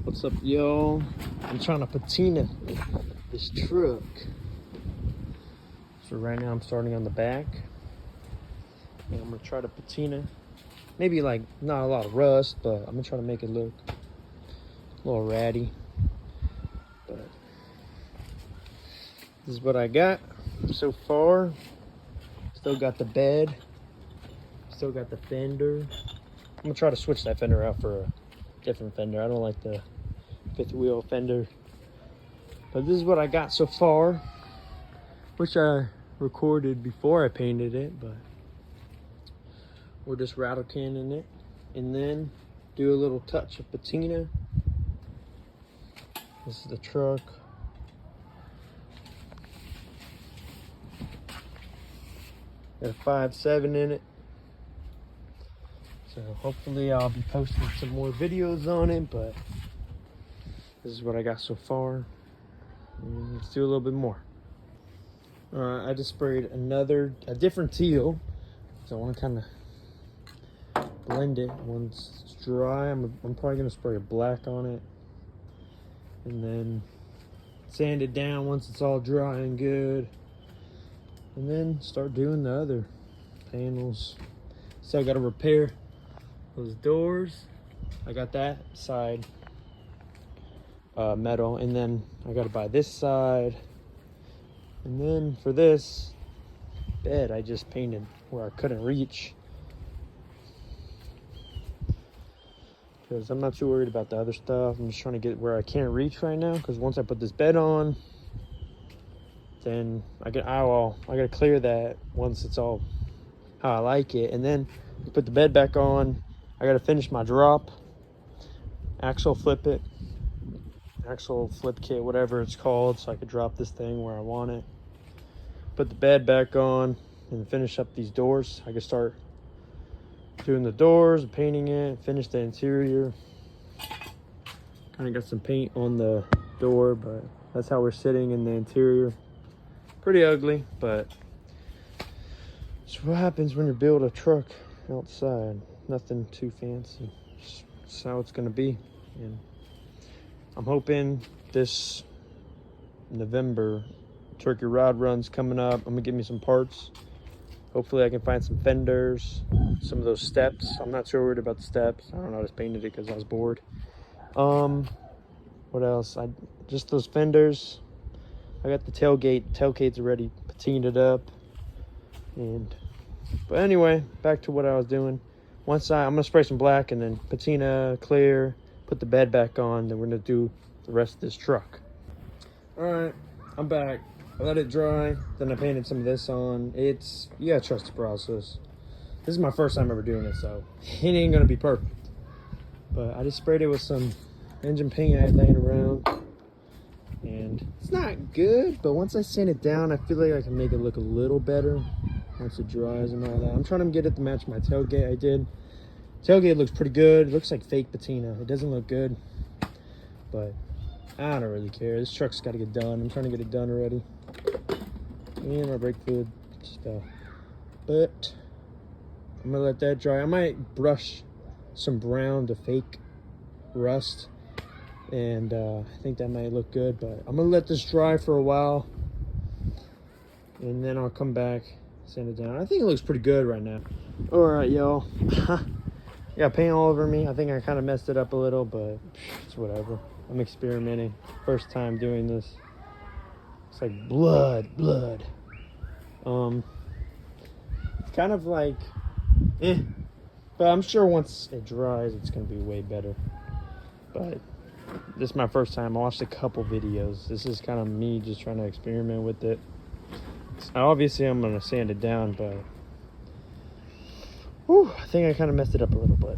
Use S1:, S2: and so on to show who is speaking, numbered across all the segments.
S1: What's up, yo? I'm trying to patina this truck. So right now I'm starting on the back. And I'm gonna try to patina. Maybe like not a lot of rust, but I'm gonna try to make it look a little ratty. But this is what I got so far. Still got the bed. Still got the fender. I'm gonna try to switch that fender out for a different fender. I don't like the fifth wheel fender. But this is what I got so far. Which I recorded before I painted it, but we're just rattle canning it. And then do a little touch of patina. This is the truck. Got a 5.7 in it. So hopefully I'll be posting some more videos on it, but this is what I got so far. And let's do a little bit more. I just sprayed a different teal. So I want to kind of blend it. Once it's dry, I'm probably going to spray a black on it. And then sand it down once it's all dry and good. And then start doing the other panels. Still got to repair those doors. I got that side metal, and then I got to buy this side. And then for this bed, I just painted where I couldn't reach, because I'm not too worried about the other stuff. I'm just trying to get where I can't reach right now, because once I put this bed on, then I gotta clear that once it's all how I like it. And then put the bed back on. I gotta finish my drop, axle flip kit, whatever it's called, so I could drop this thing where I want it. Put the bed back on and finish up these doors. I can start doing the doors, painting it, finish the interior. Kind of got some paint on the door, but that's how we're sitting in the interior. Pretty ugly, but it's what happens when you build a truck outside. Nothing too fancy. Just how it's gonna be. And I'm hoping this November, turkey rod run's coming up. I'm gonna get me some parts. Hopefully I can find some fenders, some of those steps. I'm not too worried about the steps. I don't know, I just painted it because I was bored. What else? Just those fenders. I got the tailgate. Tailgate's already patinaed up. But anyway, back to what I was doing. I'm gonna spray some black and then patina, clear, put the bed back on, then we're gonna do the rest of this truck. All right, I'm back. I let it dry, then I painted some of this on. You gotta trust the process. This is my first time ever doing it, so it ain't gonna be perfect. But I just sprayed it with some engine paint I had laying around. And it's not good, but once I sand it down, I feel like I can make it look a little better once it dries and all that. I'm trying to get it to match my tailgate. I did. Tailgate looks pretty good. It looks like fake patina. It doesn't look good, but I don't really care. This truck's got to get done. I'm trying to get it done already. And my brake fluid stuff. But I'm going to let that dry. I might brush some brown to fake rust. And I think that might look good, but I'm gonna let this dry for a while, and then I'll come back, sand it down. I think it looks pretty good right now. All right, y'all. Got paint all over me. I think I kind of messed it up a little, but it's whatever. I'm experimenting. First time doing this. It's like blood. It's kind of like, but I'm sure once it dries, it's gonna be way better. But this is my first time. I watched a couple videos. This is kind of me just trying to experiment with it. Obviously, I'm going to sand it down, but I think I kind of messed it up a little, but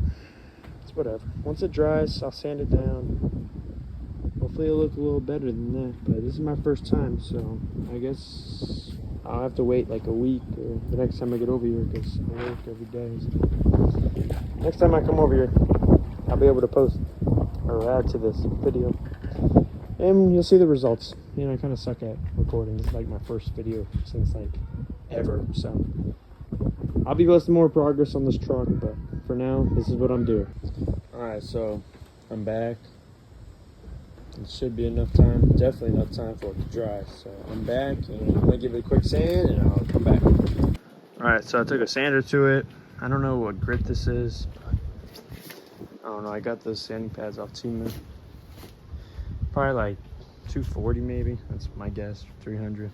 S1: it's whatever. Once it dries, I'll sand it down. Hopefully it'll look a little better than that, but this is my first time, so I guess I'll have to wait like a week or the next time I get over here, because I work every day. So next time I come over here, I'll be able to post or add to this video, and you'll see the results. You know, I kind of suck at recording. It's like my first video since like ever, so I'll be posting more progress on this truck, but for now, this is what I'm doing. All right, so I'm back. It should be enough time, definitely enough time for it to dry. So I'm back and I'm gonna give it a quick sand and I'll come back. All right, so I took a sander to it. I don't know what grit this is, but I don't know. I got those sanding pads off Patina. Probably like 240 maybe. That's my guess, 300.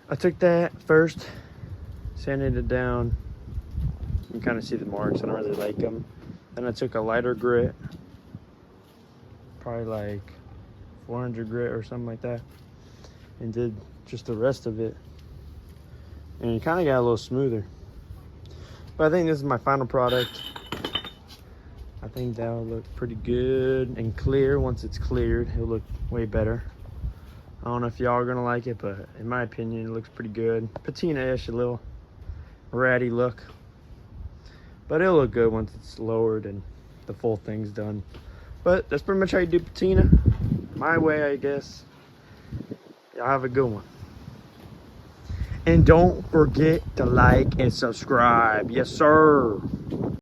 S1: I took that first, sanded it down. You can kind of see the marks. I don't really like them. Then I took a lighter grit, probably like 400 grit or something like that, and did just the rest of it. And it kind of got a little smoother. But I think this is my final product. I think that'll look pretty good and clear. Once it's cleared, it'll look way better. I don't know if y'all are gonna like it, but in my opinion, it looks pretty good. Patina-ish, a little ratty look. But it'll look good once it's lowered and the full thing's done. But that's pretty much how you do patina. My way, I guess. Y'all have a good one. And don't forget to like and subscribe. Yes, sir.